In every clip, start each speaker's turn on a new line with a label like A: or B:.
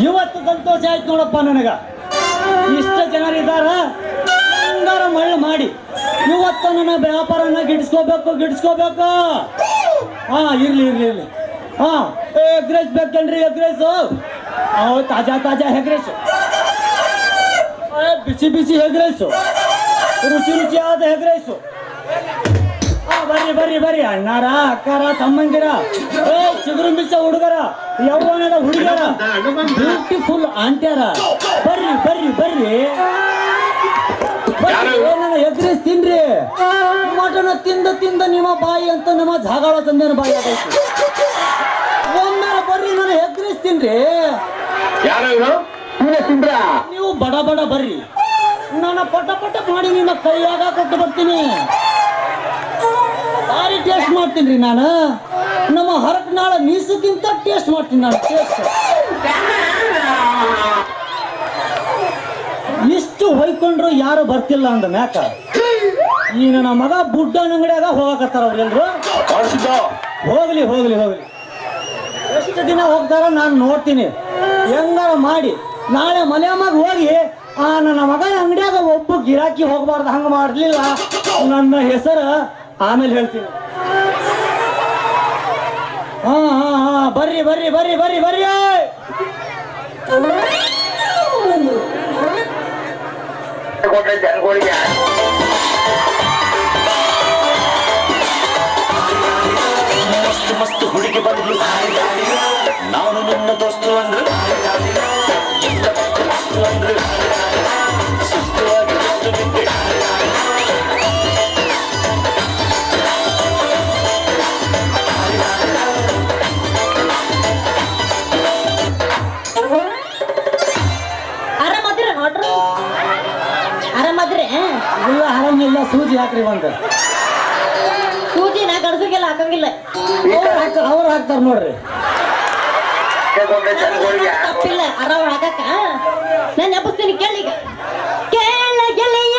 A: ಇವತ್ತು ಸಂತೋಷ ಆಯ್ತು ನೋಡಪ್ಪ ನನಗ. ಇಷ್ಟ ಜನರಿದ್ದಾರ, ಹಂಗಾರ ಮಳ್ಳು ಮಾಡಿ ಇವತ್ತು ನನ್ನ ವ್ಯಾಪಾರನ ಗಿಡಿಸ್ಕೋಬೇಕು. ಹಾ, ಇರ್ಲಿ. ಹಾ, ಎಗ್ ರೈಸ್ ಬೇಕೇನ್ರಿ? ಎಗ್ ರೈಸ್ ತಾಜಾ ಎಗ್ ರೈಸ್, ಬಿಸಿ ಎಗ್ ರೈಸು, ರುಚಿಯಾದ ಎಗ್ ರೈಸು. ಬರ್ರಿ ಅಣ್ಣಾರ, ಅಕ್ಕಾರ, ತಮ್ಮಂದಿರ, ಚಿಗುರು ಮಿಚ್ಚ ಹುಡುಗರ, ಯೌವನದ ಹುಡುಗರ, ಬ್ಯೂಟಿಫುಲ್ ಆಂಟ್ಯಾರ, ಬರ್ರಿ ನನ್ನ ಎಗ್ ರೈಸ್ ತಿನ್ರಿ. ಮಟನ ತಿಂದ ನಿಮ್ಮ ಬಾಯಿ ಅಂತ ನಮ್ಮ ಜಾಗಾಳ ತಂದೇನ ಬಾಯಿ ಆಗೈತಿ. ಒಮ್ಮೆ ಬರ್ರಿ, ನನ್ನ ಎಗ್ ರೈಸ್ ತಿನ್ರಿ. ನೀವು ಬಡ ಬರ್ರಿ, ನಾನು ಪಟ ಮಾಡಿ ನಿಮ್ಮ ಕೈಯಾಗ ಕೊಟ್ಟು ಬರ್ತೀನಿ. ಭಾರಿ ಟೇಸ್ಟ್ ಮಾಡ್ತೀನಿ ನಾನು. ನಮ್ಮ ಹರಕನಾಳ ಮೀಸಕ್ಕಿಂತ ಟೇಸ್ಟ್ ಮಾಡ್ತೀನಿ ನಾನು. ಟೇಸ್ಟ್ ಇಷ್ಟು ಹೊಯ್ಕೊಂಡ್ರು ಯಾರು ಬರ್ತಿಲ್ಲ ಅಂದ ಮ್ಯಾಕ ಈ ನನ್ನ ಮಗ ಬುಡ್ಡನ ಅಂಗಡಿಯಾಗ ಹೋಗಕತ್ತಾರ ಅವ್ರೆಲ್ರು. ಹೋಗ್ಲಿ ಎಷ್ಟು ದಿನ ಹೋಗ್ತಾರ ನಾನು ನೋಡ್ತೀನಿ. ಹೆಂಗಾರ ಮಾಡಿ ನಾಳೆ ಮನೆಯಮ್ಮಗೆ ಹೋಗಿ ನನ್ನ ಮಗನ ಅಂಗಡಿಯಾಗ ಒಬ್ಬ ಗಿರಾಕಿ ಹೋಗಬಾರ್ದು, ಹಂಗ ಮಾಡಲಿಲ್ಲ ನನ್ನ ಹೆಸರು ಆಮೇಲೆ ಹೇಳ್ತೀನಿ. ಹಾ ಬರ್ರಿ
B: ಮಸ್ತ್ ಹುಡುಗಿ ಬಂದ್ಲು, ನಾನು ನಿನ್ನ ದೋಸ್ತು ಅಂದ್ರು, ಸುಸ್ತುವಾಗಿ ಬಿದ್ದೆ.
A: ಆರಾಮಿಲ್ಲ. ಸೂಜಿ ಹಾಕ್ರಿ ಬಂದ.
C: ಸೂಜಿ ನಾ ಗಡ್ಸಕ್ಕೆಲ್ಲ ಹಾಕಂಗಿಲ್ಲ,
A: ಅವ್ರು ಹಾಕ್ತಾರ ನೋಡ್ರಿ.
C: ತಪ್ಪಿಲ್ಲ ಆರಾಮ ಹಾಕಕ್ಕ. ನಾನು ಎಬ್ಬಿಸ್ತೀನಿ ಕೇಳಿ. ಕೇಳ ಗೆಳೆಯ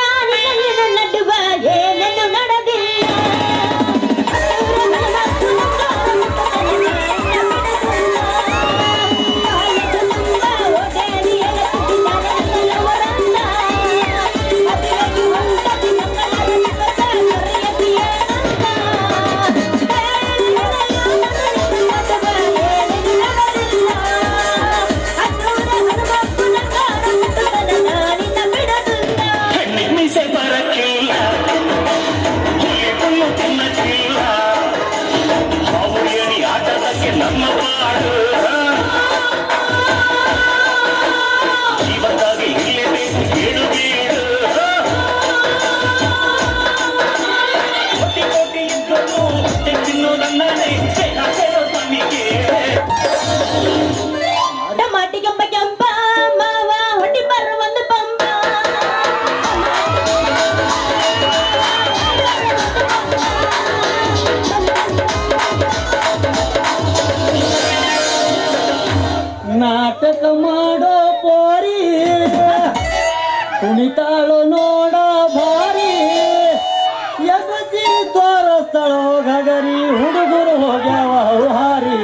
C: ನಡುವ ಏನೇನು ನಡೆದಿಲ್ಲ.
A: ನಾಟಕ ಮಾಡೋ ಪೋರಿ ಕುಣಿತಾಳು ನೋಡ ಭಾರಿ. ಎಗಸಿ ತೋರಿಸ್ತಾಳೋ ಗಗರಿ, ಹುಡುಗರು ಹೋಗ್ಯಾವ ಹಾರಿ.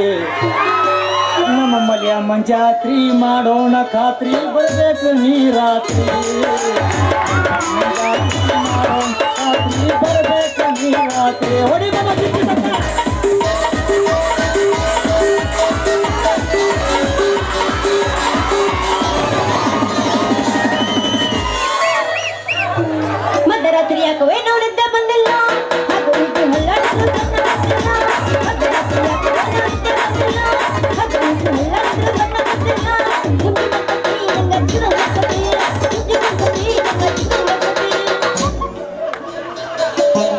A: ನಮ್ಮಲ್ಲಿ ಅಮ್ಮನ ಜಾತ್ರಿ ಮಾಡೋಣ ಖಾತ್ರಿ, ಬರ್ಬೇಕು ನೀ ರಾತ್ರಿ. ಬರ್ಬೇಕು ನೀ ರಾತ್ರಿ. ಹೊಡಿ
C: ಮಧ್ಯರಾತ್ರಿ ಯಾಕವೇ ನೋಡಿದ್ದ ಬಂದಿಲ್ಲ.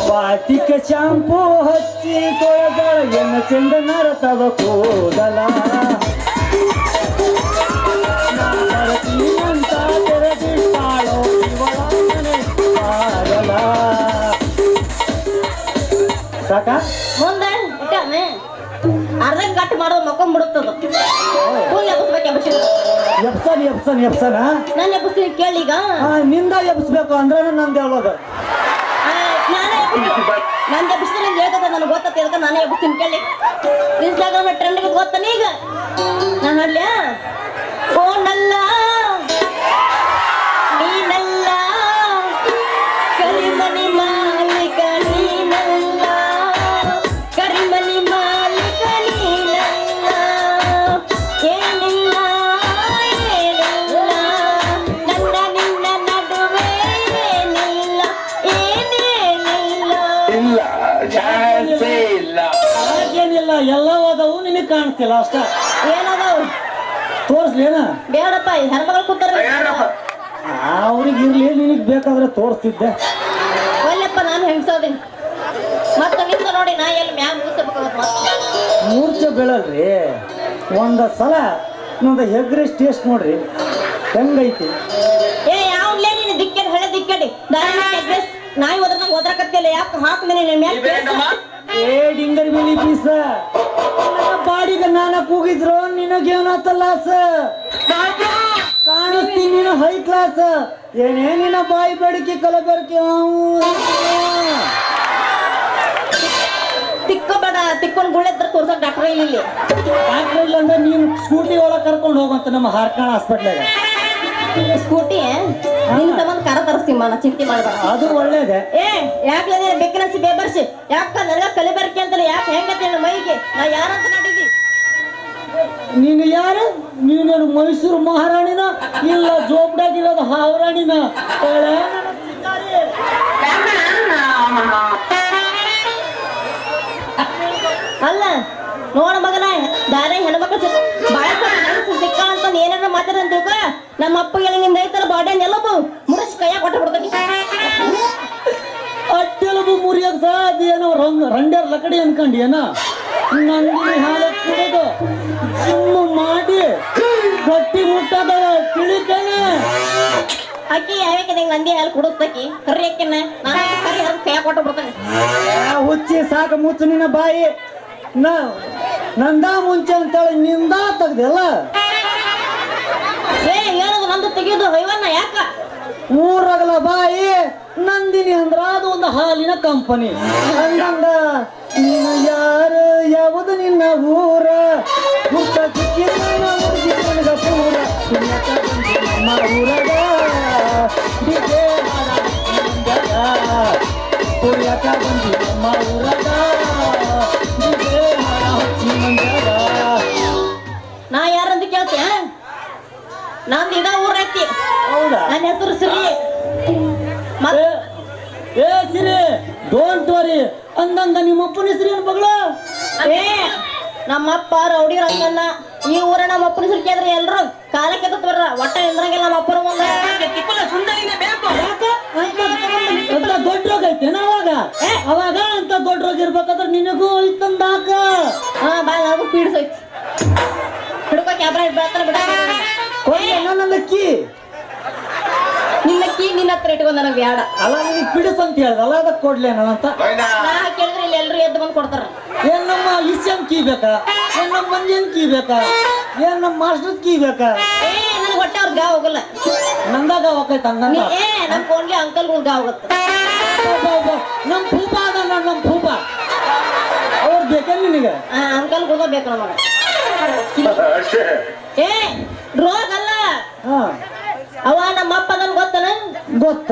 A: ಪಾಟಿಕ ಶಾಂಪೂ ಹಚ್ಚಿ ತೊಳೆದಳ ಎನ್ನ ಚೆಂದ ನರತವ ಕೂದಲ. ಅಂತ ಎಪ್ಸನ
C: ನಾನು ಎಬ್ಬಿಸ್ತೀನಿ ಕೇಳಿ ಈಗ
A: ನಿಂದ ಎಬ್ಸ್ಬೇಕು ಅಂದ್ರೆ ನಂದು ಹೇಳೋದು
C: ನಂದು ಎಬ್ಬಿಸ್ತೀನಿ ಅಂತ ಹೇಳ್ತದ ನನಗೆ ಗೊತ್ತೈತಿ ಅದಕ್ಕೆ ನಾನೇ ಎಬ್ಬಿಸ್ತೀನಿ ಕೇಳಿ ಇನ್ಸ್ಟಾಗ್ರಾಮ್ ಟ್ರೆಂಡ್ ಗೊತ್ತಾನ ಈಗ ನಾನು ನೋಡ್ಲಿಯಾ ಫೋನಲ್ಲ ನೀನಲ್ಲ ಕರಿಮನಿ ಮಾಲೀಕ ನೀನಲ್ಲ ಕರಿಮನಿ ಮಾಲೀಕ ನೀನಲ್ಲ ಏನಿಲ್ಲ ಏನಿಲ್ಲ ನನ್ನ ನಿನ್ನ ನಡುವೆ ಏನಿಲ್ಲ ಏನೇನಿಲ್ಲ
B: ಇಲ್ಲ ಚಾನ್ಸೇ ಇಲ್ಲ.
A: ಹಾಗೇನಿಲ್ಲ ಎಲ್ಲ ಹೋದವು ನಿನಗೆ ಕಾಣಿಸ್ತಿಲ್ಲ ಅಷ್ಟ
C: ಏನದಾವು
A: ತೋರಿಸ್ಲೇನ
C: ಬೇಡಪ್ಪ ಹೆಣ್ಮಗಳು ಕೂತಾರ
A: ಅವ್ರಿಗೆ ಇರ್ಲಿ ನಿನಗೆ ಬೇಕಾದ್ರೆ ತೋರಿಸ್ತಿದ್ದೆ
C: ಒಲ್ಲಪ್ಪ ನಾನು ಹೆಂಗ್ಸೋದೀನಿ ಮತ್ತೆ ನಿಂತ ನೋಡಿ ನಾ ಎಲ್ಲಿ ಮ್ಯಾಗ ಮುಗಿಸ್ಬೇಕು
A: ಮೂರ್ಛೆ ಬೀಳಲ್ರಿ ಒಂದ ಸಲ ನಂದು ಹೆಗ್ರೆಸ್ ಟೇಸ್ಟ್ ನೋಡ್ರಿ ಹೆಂಗೈತಿ
C: ಏ ಯಾವ್ಲೇ ನೀನು ದಿಕ್ಕಡಿ ಹಳೆ ದಿಕ್ಕಡಿ ದಾರಿ ಅಡ್ರೆಸ್ ನಾಯಿ ಹೋದ್ರ ಹೋದ್ರಕತ್ತಿಲ್ಲ ಯಾಕೆ ಹಾಕ್ಮೇಲೆ ನಿನ್ನ ಮ್ಯಾಗ
A: ಏ ಡಿಂಗರ್ ಮಿಲಿ ಪೀಸ ಬಾಡಿಗೆ ನಾನ ಕೂಗಿದ್ರು ನಿನಗೇನಾತಲ್ಲ ಕಾಣಿಸ್ತೀನಿ ನೀನು ಹೈ ಕ್ಲಾಸ್ ಏನೇ ನಿನ್ನ ಬಾಯಿ ಬೇಡಿಕೆ ಕಲಬೆರಕೆ
C: ತಿಕ್ಕೋಬೇಡ ತಿಕ್ಕೊಂಡು ಗುಳ್ಳೆದ್ರ ತೋರ್ಸಕ್ ಡಾಕ್ಟರ್ ಇಲ್ಲಿ
A: ಡಾಕ್ಟರ್ ಇಲ್ಲ ಅಂದ್ರೆ ನೀನು ಸ್ಕೂಟಿ ಒಳಗೆ ಕರ್ಕೊಂಡು ಹೋಗಂತ ನಮ್ಮ ಹಾರ್ಕಾಣ ಹಾಸ್ಪಿಟ್ಲಾಗ
C: ಸ್ಕೂಟಿ ನಿನ್ ಸಂಬಂಧ ಕಾರ ತರಿಸ್ತೀವಿ ನಾ ಚಿಂತೆ ಮಾಡ್ಬೇಡ
A: ಅದು ಒಳ್ಳೇದೆ
C: ಏ ಯಾಕೆ ಬೇಕನಸಿ ಬೇಬರ್ಸಿ ಯಾಕ ನನಗ ಕಲಿಬರ್ಕೆ ಅಂತಲ್ಲ ಯಾಕೆ ಹೆಂಗತ್ತೆ ಮೈಗೆ ನಾ ಯಾರಂತ ಮಾಡಿದ್ದಿ
A: ನೀನು ಯಾರು ನೀನು ಮೈಸೂರು ಮಹಾರಾಣಿನ ಇಲ್ಲ ಜೋಬ್ಡಾಗಿರೋದು ಹಾವರಾಣಿನ
C: ಅಲ್ಲ ನೋಡ ಮಗನ ದಾರ ಹೆಣ್ಮಕ್ಳು ಬಾಳ ಸಿಕ್ಕ ಅಂತ ಏನಾರ ಮಾತಾಡಂತೀವ ನಮ್ಮ ಅಪ್ಪಗೆ ನಿಂದ ಐತರ ಬಾಡಿ ನೆಲಬು ಮುರಿಸ್ ಕೈಯಾಗ ಕೊಟ್ಟು ಬಿಡ್ತೈತಿ
A: ಅಟ್ಟೆಲಬು ಮುರಿಯೋದು ಸಹ ಅದೇನೋ ರಂಡ್ಯಾರ ಲಕಡಿ ಅನ್ಕೊಂಡಿ ಏನ ನಂದಿನಿ ಹಾಲು ಕುಡಿದು ಜಿಮ್ಮು ಮಾಡಿ ಗಟ್ಟಿ ಮುಟ್ಟದ ತಿಳಿತೇನೆ
C: ಅಕ್ಕಿ ಯಾವ್ಯಾಕೆ ನಿಂಗೆ ನಂದಿ ಹಾಲು ಕುಡಿಸ್ತಕಿ ಕರಿ ಅಕ್ಕಿನ ನಾನು ಕರಿ ಹಾಲು ಕೈಯಾಗ ಕೊಟ್ಟು ಬಿಡ್ತೇನೆ
A: ಹುಚ್ಚಿ ಸಾಕು ಮುಚ್ಚು ನಿನ್ನ ಬಾಯಿ ನಂದ ಮುಂಚೆ ಅಂತೇಳಿ ನಿಂದ ತೆಗ್ದಲ್ಲ
C: ಏ ಹೇಳೋದು ನಂದು ತೆಗಿಯೋದು ಹೈವನ್ನ ಯಾಕ
A: ಊರಗಲ ಬಾಯಿ ನಂದಿನಿ ಅಂದ್ರ ಅದು ಒಂದು ಹಾಲಿನ ಕಂಪನಿ ಅಂದಂಗ ನೀನು ಯಾರು ಯಾವುದು ನಿನ್ನ ಊರ ಹುಟ್ಟ ಸಿಕ್ಕಿದ ಹುಡುಗಿ ನನಗ ಪೂರ ನಮ್ಮ ಊರಗ ಡಿಜೆ ಕುಡಿಯಕ ಬಂದಿ ನಮ್ಮ ಊರಗ ಡಿಜೆ ಹಚ್ಚಿ ಮಂಜಗ
C: ನಾ ಯಾರಂತ ಕೇಳ್ತೀಯ ನಂದು ಇದ ಊರ ಐತಿ
A: ಹೌದಾ
C: ನನ್ನ ಹೆಸರು ಸಿರಿ
A: ಏ ಸಿರಿ ಡೋಂಟ್ ವರಿ ಅಂದಂಗ ನಿಮ್ಮ ಅಪ್ಪನ ಹೆಸರು ಏನು ಬಗಳ
C: ಏ ನಮ್ಮಪ್ಪ ರೌಡಿ ರಂಗಣ್ಣ ಈ ಊರ ನಮ್ಮ ಅಪ್ಪನ ಹೆಸರು ಕೇಳಿದ್ರೆ ಎಲ್ರು ಕಾಲಕ್ಕೆ ಬರ್ರ ಒಟ್ಟ ನಿಂದ್ರಂಗಿಲ್ಲ ನಮ್ಮ ಅಪ್ಪನ ಮುಂದೆ
A: ಅಂತ ದೊಡ್ಡ ರೋಗ ಐತೇನ ಅವಾಗ ಅಂತ ದೊಡ್ಡ ರೋಗ ಇರ್ಬೇಕಾದ್ರೆ ನಿನಗೂ ಇತ್ತಂದಾಕ
C: ಹಾ ಬಾ ನನಗೂ ಪೀಡ್ಸೈತಿ ಹಿಡ್ಕೋ ಕ್ಯಾಮ್ರಾ ಇಡ್ಬೇಕಲ್ಲ ಬಿಡ
A: ನನ್ನ ಕೀ
C: ನಿನ್ನ ಕೀ ನಿನ್ನ ಹತ್ರ ಇಟ್ಕೊ ನನಗೆ ಬೇಡ
A: ಅಲ್ಲ ನಿನಗೆ ಪಿಡಿಸ್ ಅಂತ ಹೇಳ್ದಲ್ಲ ಅದಕ್ಕೆ ಕೊಡ್ಲೇನಂತ
C: ನಾ ಕೇಳಿದ್ರೆ ಇಲ್ಲಿ ಎಲ್ರು ಎದ್ದು ಬಂದು ಕೊಡ್ತಾರ
A: ಏನ್ ನಮ್ಮ ಇಸ್ಯಾಮ್ ಕೀ ಬೇಕಾ ಏನ್ ನಮ್ಮ ಮಂದಿಯನ್ ಕೀ ಬೇಕಾ ಏನ್ ನಮ್ಮ ಮಾಸ್ಟರ್ ಕೀ ಬೇಕಾ
C: ಏ ನನಗೆ ಹೊಟ್ಟೆ ಅವ್ರ ಗಾವ್ ಹೋಗಲ್ಲ
A: ನಂದಾಗ ಹೋಗೈತೆ ಹಂಗಂಗ
C: ಏ ನಮ್ಮ ಫೋನ್ಗೆ ಅಂಕಲ್ಗಳು ಗಾವ್ ಹೋಗುತ್ತೆ
A: ನಮ್ ಭೂಪ ಅದ ನಮ್ಮ ಭೂಪ ಅವ್ರು ಬೇಕೇ ನಿನಗೆ
C: ಅಂಕಲ್ಗಳು ಬೇಕು ನಮಗೆ ಏ ರೋಗ ಅಲ್ಲ
A: ಹಾ
C: ಅವ ನಮ್ಮ ಅಪ್ಪ ನನ್ ಗೊತ್ತನ
A: ಗೊತ್ತ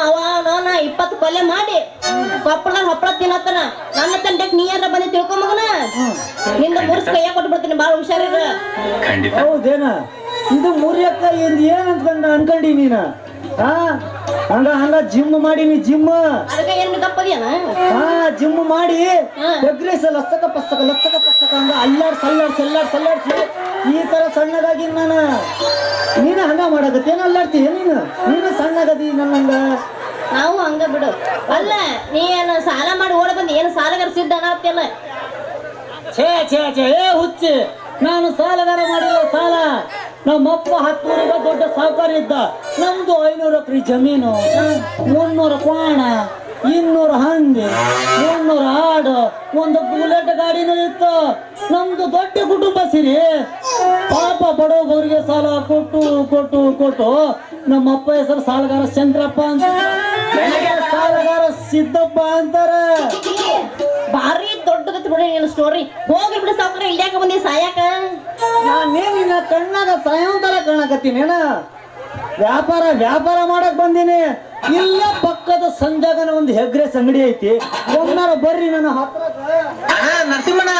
C: ಅವ ನೋನ 20 ಕೊಲೆ ಮಾಡಿ ಕೊಪ್ಪಳದಾಗ ಹಪ್ಪಳ ತಿನ್ನತ್ತನ ನನ್ನ ತಂಡಕ್ಕೆ ನೀ ಏನಾರ ಬಂದು ತಿಳ್ಕೊಂಬಗನ ನಿಂದ ಮುರ್ಸ್ ಕೈಯ ಕೊಟ್ಟು ಬಿಡ್ತೀನಿ ಬಾಳ ಹುಷಾರಿರ
B: ಖಂಡಿತ.
A: ಹೌದೇನ ಇದು ಮುರಿಯಕ್ಕ ಏನ್ ಅನ್ಕೊಂಡ ಅನ್ಕೊಂಡಿ ನೀನ ಹಂಗ ಜಿಮ್ ಮಾಡೀನಿ ಜಿಮ್
C: ಅದಕ್ಕೆ ಏನ್ ತಪ್ಪದಿಯನ
A: ಜಿಮ್ ಮಾಡಿ ಎಗ್ರೆಸ್ ಲಸ್ತಕ ಪಸ್ತಕ ಹಂಗ ಅಲ್ಲಾಡ್ಸಿ ಈ ತರ ಸಣ್ಣದಾಗಿ ನಾನು ನೀನು ಹಂಗ ಮಾಡಕತ್ತೇನ ಅಲ್ಲಾಡ್ತೀಯ ನೀನು ಸಣ್ಣಗದಿ ನನ್ನಂಗ
C: ನಾವು ಹಂಗ ಬಿಡು ಅಲ್ಲ ನೀ ಏನು ಸಾಲ ಮಾಡಿ ಓಡ ಬಂದು ಏನು ಸಾಲಗಾರ ಸಿದ್ಧ ಅನ್ನತ್ತಿಲ್ಲ
A: ಛೇ ಏ ಹುಚ್ಚಿ ನಾನು ಸಾಲಗಾರ ಮಾಡಿಲ್ಲ ಸಾಲ ನಮ್ಮಪ್ಪ 10 ದೊಡ್ಡ ಸಾಹುಕಾರ ಇದ್ದ ನಮ್ದು 500 ಎಕರೆ ಜಮೀನು 300 ಕ್ವಾಣ 200 ಹಂದಿ 300 ಆಡು ಒಂದು ಬುಲೆಟ್ ಗಾಡಿನೂ ಇತ್ತು. ನಮ್ದು ದೊಡ್ಡ ಕುಟುಂಬ ಸಿರಿ. ಪಾಪ ಬಡವರಿಗೆ ಸಾಲ ಕೊಟ್ಟು ಕೊಟ್ಟು ಕೊಟ್ಟು ನಮ್ಮಪ್ಪ ಹೆಸರು ಸಾಲಗಾರ ಚಂದ್ರಪ್ಪ ಅಂತ, ಸಾಲಗಾರ ಸಿದ್ದಪ್ಪ ಅಂತಾರೆ.
C: ಭಾರಿ ದೊಡ್ಡದೈತಿ ಬಿಡಿ ನಿನ್ನ ಸ್ಟೋರಿ. ಹೋಗಿ ಬಿಡು ಸಾವ್ಕಾರ, ಇಲ್ಯಾಕ ಬಂದಿ ಸಾಯಾಕ?
A: ನಾನೇನಿನ್ನ ಕಣ್ಣಾಗ ಸಾಯಂಕಾಲ ಕಾಣಕತ್ತೀನೇನ? ವ್ಯಾಪಾರ ವ್ಯಾಪಾರ ಮಾಡಕ್ ಬಂದೀನಿ. ಇಲ್ಲ ಪಕ್ಕದ ಸಂಜಾಗನ ಒಂದು ಹೆಗ್ರೆಸ್ ಅಂಗಡಿ ಐತಿ, ಒಮ್ಮಾರ ಬರ್ರಿ ನನ್ನ ಹತ್ರ.
B: ನರಸಿಂಹಣ್ಣ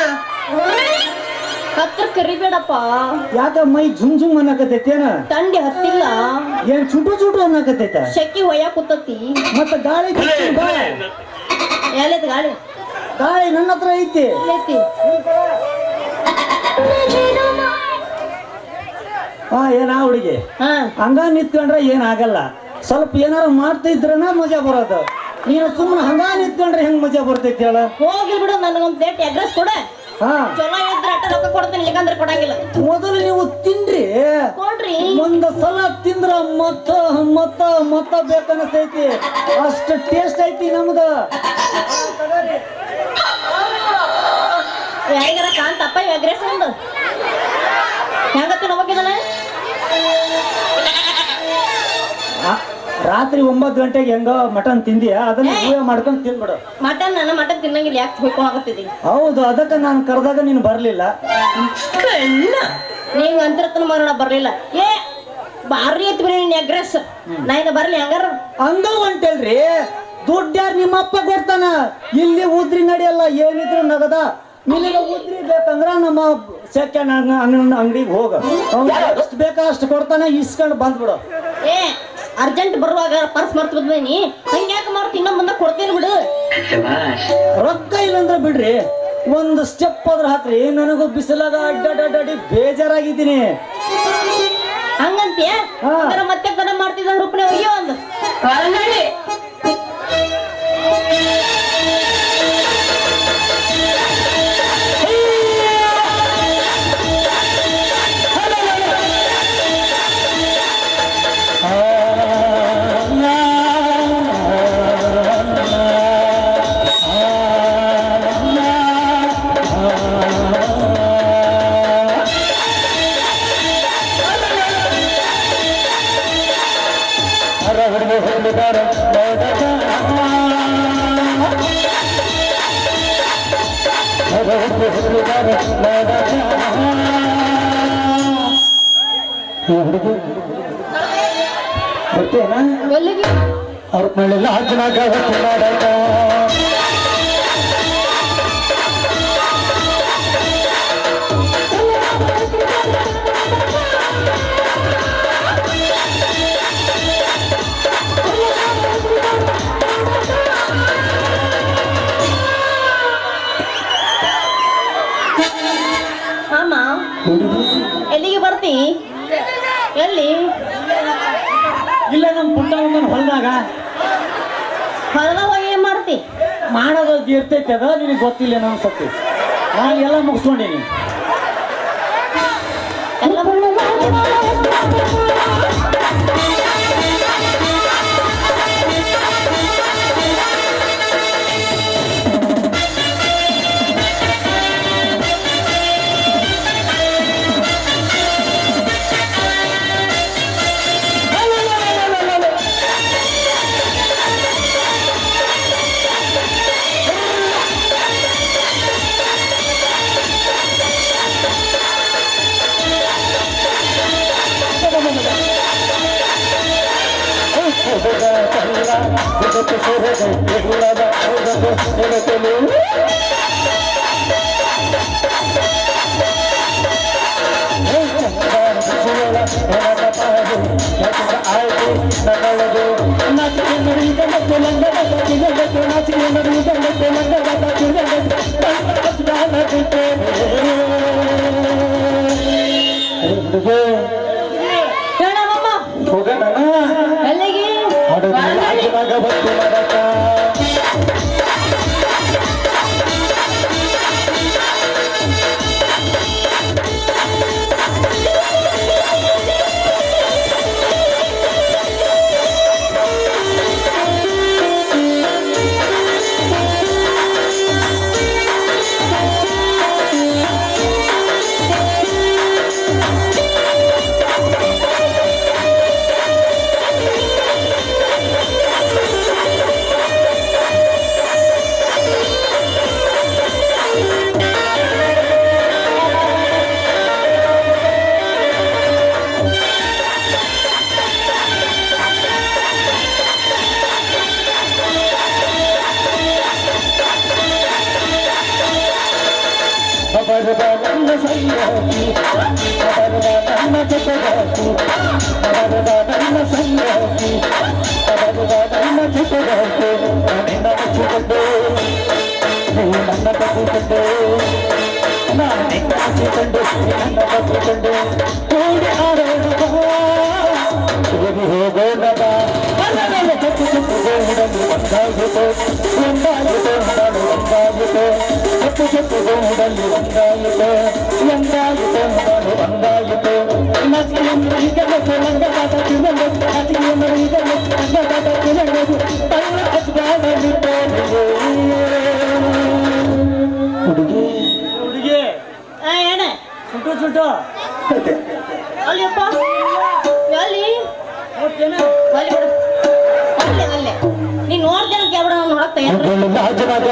C: ಹತ್ರ ಕರಿಬೇಡಪ್ಪ,
A: ಯಾಕ ಮೈ ಝುಮ್ ಝುಮ್ ಅನ್ನಕತ್ತೈತೇನ?
C: ತಂಡಿ ಹತ್ತಿಲ್ಲ,
A: ಏನ್ ಚುಟು ಚುಟು ಅನ್ನಕತ್ತೈತ?
C: ಶೆಕ್ಕಿ ಹೊಯ್ಯ ಕೂತತಿ.
A: ಮತ್ತ ಗಾಳಿ ಬಿಡ್ತೀನಿ ಬಾ.
C: ಎಲ್ಲೈತಿ ಗಾಳಿ?
A: ಗಾಳಿ ನನ್ನ ಹತ್ರ ಐತಿ.
C: ಎಲ್ಲೈತಿ?
A: ಹಾ ಏನಾ ಹುಡುಗಿ
C: ಹಾ
A: ಹಂಗ ನಿಂತ್ಕೊಂಡ್ರೆ ಏನಾಗಲ್ಲ. ಸ್ವಲ್ಪ ಏನಾರ ಮಾಡ್ತಾ ಇದ್ರನ ಮಜಾ ಬರೋದು. ನೀನು ಸುಮ್ಮನೆ ಹಂಗ ನಿಂತ್ಕೊಂಡ್ರೆ ಹೆಂಗ್ ಮಜಾ ಬರ್ತೈತಿ ಹೇಳ?
C: ಹೋಗಿ ಬಿಡು, ನನಗೊಂದ್ ಪ್ಲೇಟ್ ಅಡ್ರೆಸ್ ಕೊಡ.
A: ಹಾ
C: ಚಲೋ ಇದ್ರೆ ಅಟ್ಟ ರೊಕ್ಕ ಕೊಡ್ತೀನಿ, ಇಲ್ಲಕಂದ್ರೆ ಕೊಡಂಗಿಲ್ಲ.
A: ಮೊದಲು ನೀವು ತಿನ್ರಿ.
C: ಕೊಡ್ರಿ.
A: ಒಂದ್ ಸಲ ತಿಂದ್ರ ಮತ್ತ ಮತ್ತ ಮತ್ತ ಬೇಕನ್ನಿಸ್ತೈತಿ. ಅಷ್ಟು ಟೇಸ್ಟ್ ಐತಿ ನಮ್ದು.
C: ಯಾರಿಗಾರ ಕಾಂತಪ್ಪ ಅಡ್ರೆಸ್ ಒಂದು ಹೆಂಗತ್ತಿ ಹೋಗಿದ್ದಾನ?
A: ರಾತ್ರಿ 9 ಗಂಟೆಗೆ ಹೆಂಗ ಮಟನ್ ತಿಂದಿಯ, ಅದನ್ನ ಊಟ ಮಾಡ್ಕೊಂಡ್ ತಿನ್ಬಿಡು.
C: ಮಟನ್ ತಿನ್ನಂಗಿಲ್ಲ, ಯಾಕೆ ಹೋಗ್ಕೊಳಕತ್ತಿದಿ?
A: ಹೌದು, ಅದಕ್ಕೆ ನಾನು ಕರೆದಾಗ ನೀನು ಬರ್ಲಿಲ್ಲ.
C: ನೀವ್ ಅಂತಿರ್ತನ ಮರಣ ಬರ್ಲಿಲ್ಲ. ಏ ಬಾರಿ ಐತಿ ಬಿಡಿ ನಿನ್ ಅಡ್ರೆಸ್. ನಾ ಇನ್ನ ಬರ್ಲಿ ಹಂಗಾರ?
A: ಹಂಗ ಹೊಂಟಲ್ರಿ, ದುಡ್ಡು ಯಾರು ನಿಮ್ಮಪ್ಪ ಕೊಡ್ತಾನ. ಇಲ್ಲಿ ಉದ್ರಿ ನಡೆಯಲ್ಲ, ಏನಿದ್ರು ನಗದ. ನಿನಗೆ ಉದ್ರಿ ಬೇಕಂದ್ರ ನಮ್ಮ ಸೆಕೆಂಡ್ ಅಂಗಡಿಗೆ ಹೋಗ, ಎಷ್ಟು ಬೇಕಾ ಅಷ್ಟು ಕೊಡ್ತಾನ, ಇಸ್ಕೊಂಡು ಬಂದ್ಬಿಡು.
C: ಏ ಅರ್ಜೆಂಟ್ ಬರುವಾಗ ಪರ್ಸ್ ಮರ್ತು ಬಂದ್ನಿ, ಹಂಗ್ಯಾಕ ಮಾಡ್ತಿ? ಇನ್ನೊಂದ್ ಬಂದಾಗ ಕೊಡ್ತೀನಿ ಬಿಡು.
A: ರೊಕ್ಕ ಇಲ್ಲಂದ್ರ ಬಿಡ್ರಿ, ಒಂದು ಸ್ಟೆಪ್ ಆದ್ರ ಹಾಕ್ರಿ. ನನಗೂ ಬಿಸಿಲಾಗ ಅಡ್ಡಾಡಿ ಬೇಜಾರಾಗಿದ್ದೀನಿ.
C: ಹಂಗಂತೀಯ? ಮತ್ತೆ ಕದ ಮಾಡ್ತಿದ್ದ ರೂಪನೆ ಹೋಗಿ ಒಂದು
A: ಬರ್ತೇನಾ?
C: ಎಲ್ಲಿಗೆ?
A: ಅವ್ರ ಮೇಲೆಲ್ಲ ಹಾಕಿನಾಗ
C: ಅಮ್ಮ ಎಲ್ಲಿಗೆ ಬರ್ತಿ? ಎಲ್ಲಿ?
A: ಇಲ್ಲ ನಮ್ಮ ಪುಟ್ಟಮ್ಮನ ಹೊಲದಾಗ.
C: ಹೊಲದಾಗ ಹೋಗಿ ಏನ್ ಮಾಡ್ತಿ?
A: ಮಾಡೋದು ಇರ್ತೈತಿ, ಅದ ನಿನಗೆ ಗೊತ್ತಿಲ್ಲ ಅನ್ಸತ್ತಿ. ನಾನು ಎಲ್ಲ ಮುಗಿಸ್ಕೊಂಡೀನಿ.
C: ಎಲ್ಲ ಎಲ್ಲಿಗೆ?
D: ಸಂಗಾತಿ ಬರದ ನನ್ನ ಜೊತೆಗಾತಿ ಬರದ ನನ್ನ ಸಂಗಾತಿ ಬರದ ನನ್ನ ಜೊತೆಗಾತಿ ನಿನ್ನ ಹಚ್ಚಿಕೊಂಡು ನೀ ನನ್ನ ತಪ್ಪಿಕೊಂಡು ನಾನು ನಿನ್ನ ಹಚ್ಚಿಕೊಂಡು ನನ್ನ ತಪ್ಪಿಕೊಂಡು ಕೂಡಿ ಆಡೋಣ ಹೋಗೋಣ ಕಟ್ಟು ಕಟ್ಟು ಗೋಡಲು ಒಂದಾಗಿತು ಒಂದಾಗಿತು ನಾನು ಒಂದಾಗಿತು ಕಟ್ಟು ಕಟ್ಟು ಗೋಡಲು ಒಂದಾಗಿತು ಒಂದಾಗಿತು ನಾನು ಒಂದಾಗಿತು ನಸಿಯನ್ನು ಹೀಗಲಕ್ಕೆ ಲಂಗದಾಟ ತಿನ್ನಲು ಹಸಿಯನ್ನು ಹೀಗಲು ಲಂಗದಾಟ ತಿನ್ನಲು ತನ್ನ ಅಜ್ಞಾನವಿತ್ತು ಹುಡುಗಿ
A: ಹುಡುಗಿ
C: ಏನ
A: ಸುಟ್ಟು ಸುಟ್ಟು
C: ಅಲ್ಲಿಯಪ್ಪ ಅಲ್ಲಿ
A: ಓದ್ತೇನೆ
C: ಅಲ್ಲಿ ಬಿಡು ಅಲ್ಲೇ ನೀನ್ ನೋಡ್ತೇನೆ ಕೇಳ್ಬಿಡ ನೋಡಕ್ ತಯಾರು
D: ರಾಜನಾಗ